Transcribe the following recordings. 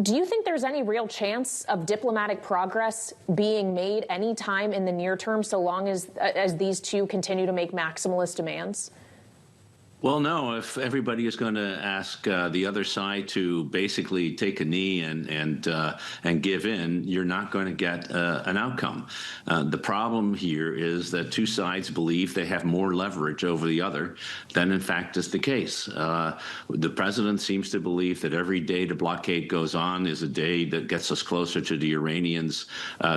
Do you think there's any real chance of diplomatic progress being made anytime in the near term, so long as these two continue to make maximalist demands? Well, no. If everybody is going to ask the other side to basically take a knee and give in, you're not going to get an outcome. The problem here is that two sides believe they have more leverage over the other than, in fact, is the case. The president seems to believe that every day the blockade goes on is a day that gets us closer to the Iranians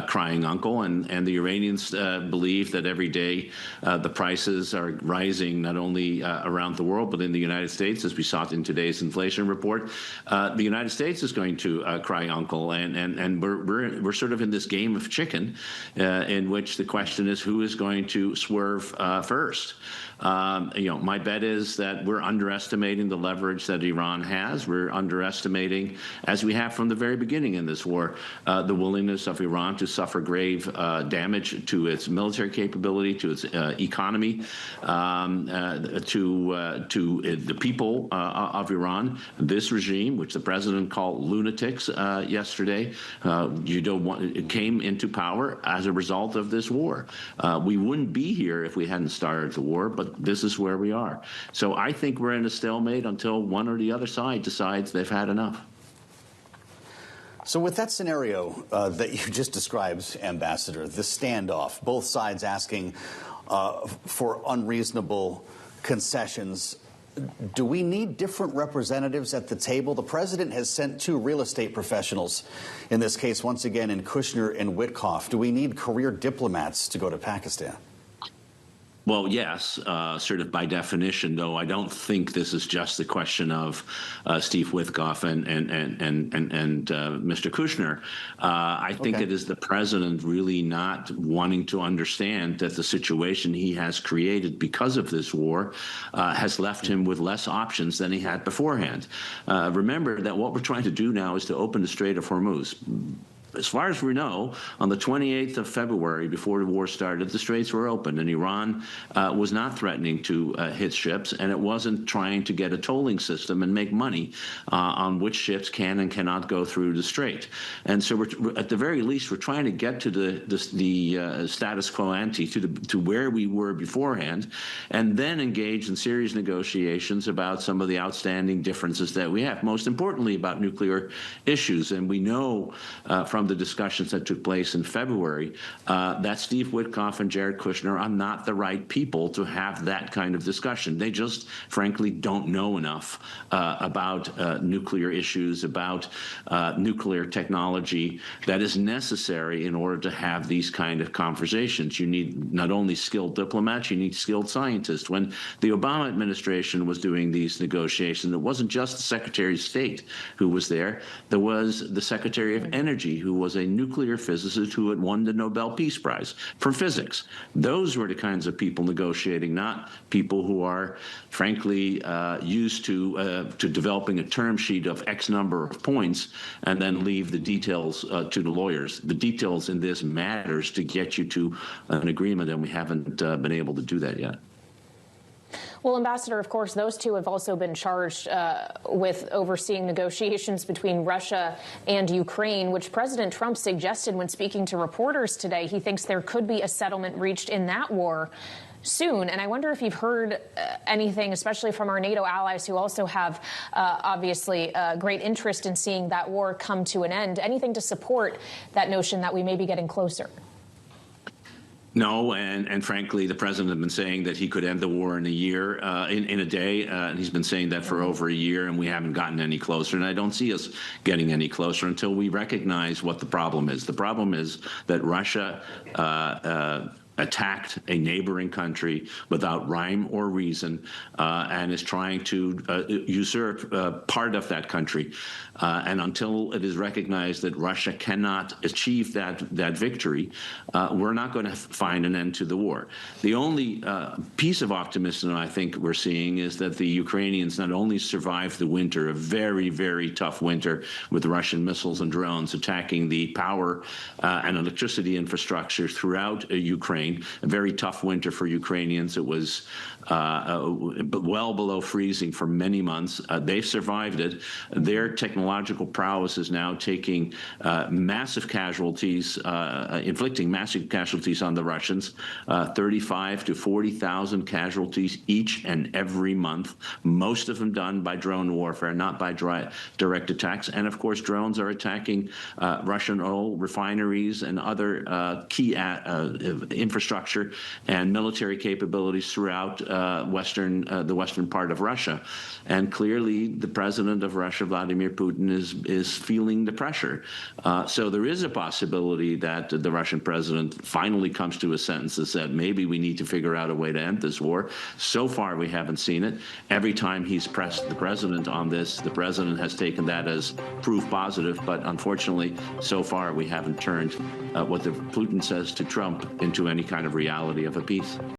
crying uncle, and the Iranians believe that every day the prices are rising not only around the world, but in the United States, as we saw it in today's inflation report. The United States is going to cry uncle, and we're sort of in this game of chicken in which the question is who is going to swerve first. My bet is that we're underestimating the leverage that Iran has. We're underestimating, as we have from the very beginning in this war, the willingness of Iran to suffer grave damage to its military capability, to its economy, to the people of Iran. This regime, which the president called lunatics yesterday, it came into power as a result of this war. We wouldn't be here if we hadn't started the war, but this is where we are. So I think we're in a stalemate until one or the other side decides they've had enough. So with that scenario that you just described, Ambassador, the standoff, both sides asking for unreasonable concessions, do we need different representatives at the table? The president has sent two real estate professionals, in this case, once again, in Kushner and Witkoff. Do we need career diplomats to go to Pakistan? Well, yes, sort of by definition, though I don't think this is just the question of Steve Witkoff and Mr. Kushner. I think it is the president really not wanting to understand that the situation he has created because of this war has left him with less options than he had beforehand. Remember that what we're trying to do now is to open the Strait of Hormuz. As far as we know, on the 28th of February, before the war started, the straits were open, and Iran was not threatening to hit ships, and it wasn't trying to get a tolling system and make money on which ships can and cannot go through the strait. And so, at the very least, we're trying to get to the status quo ante, to where we were beforehand, and then engage in serious negotiations about some of the outstanding differences that we have, most importantly about nuclear issues. And we know from the discussions that took place in February that Steve Witkoff and Jared Kushner are not the right people to have that kind of discussion. They just, frankly, don't know enough about nuclear issues, about nuclear technology that is necessary in order to have these kind of conversations. You need not only skilled diplomats, you need skilled scientists. When the Obama administration was doing these negotiations, it wasn't just the Secretary of State who was there. There was the Secretary of Energy, who was a nuclear physicist who had won the Nobel Peace Prize for physics. Those were the kinds of people negotiating, not people who are, frankly, used to developing a term sheet of X number of points and then leave the details to the lawyers. The details in this matters to get you to an agreement, and we haven't been able to do that yet. Well, Ambassador, of course, those two have also been charged with overseeing negotiations between Russia and Ukraine, which President Trump suggested when speaking to reporters today. He thinks there could be a settlement reached in that war soon. And I wonder if you've heard anything, especially from our NATO allies who also have obviously great interest in seeing that war come to an end, anything to support that notion that we may be getting closer. No, and frankly, the president has been saying that he could end the war in a year, in a day, and he's been saying that for over a year, and we haven't gotten any closer. And I don't see us getting any closer until we recognize what the problem is. The problem is that Russia attacked a neighboring country without rhyme or reason, and is trying to usurp part of that country. And until it is recognized that Russia cannot achieve that victory, we're not going to find an end to the war. The only piece of optimism I think we're seeing is that the Ukrainians not only survived the winter, a very, very tough winter with Russian missiles and drones attacking the power and electricity infrastructure throughout Ukraine, Ukraine. A very tough winter for Ukrainians. It was well below freezing for many months. They've survived it. Their technological prowess is now taking massive casualties, inflicting massive casualties on the Russians, 35 to 40,000 casualties each and every month, most of them done by drone warfare, not by direct attacks. And of course, drones are attacking Russian oil refineries and other key infrastructure and military capabilities throughout the western part of Russia. And clearly, the president of Russia, Vladimir Putin, is feeling the pressure. So there is a possibility that the Russian president finally comes to a sentence that said, maybe we need to figure out a way to end this war. So far, we haven't seen it. Every time he's pressed the president on this, the president has taken that as proof positive. But unfortunately, so far, we haven't turned what Putin says to Trump into any kind of reality of a peace.